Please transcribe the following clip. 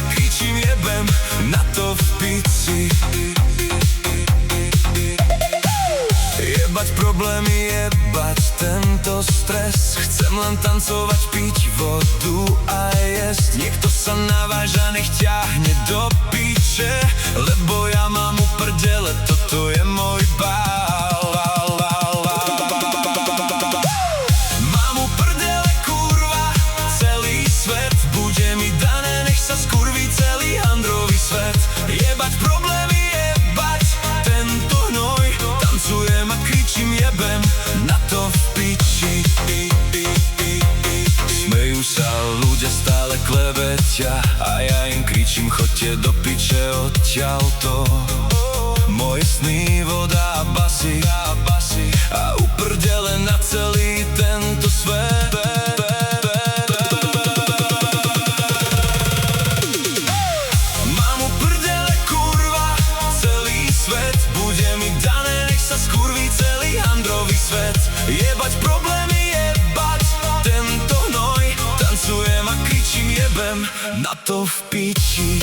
a kričím jebem na to v piči. Jebať problémy, jebať tento stres. Chcem len tancovať, piť vodu a jesť. Niekto sa naváža, nech ťahne do piče, lebo ja mám uprdele, toto je môj bál. Mám uprdele, kurva, celý svet. Bude mi dané, nech sa skurví celý handrový svet. Jebať problémy, jebať tento hnoj. Tancujem a kričím jebem na to v piči. Smejú sa ľudia, stále klebetia a ja im kričím, choďte do piče odtiaľto. Moje sny, voda a basy a uprdele na celý tento svet. Mám uprdele, kurva, celý svet. Bude mi dané, nech sa skurví celý handrový svet. Jebať problémy, jebať tento hnoj. Tancujem a kričím jebem na to v piči.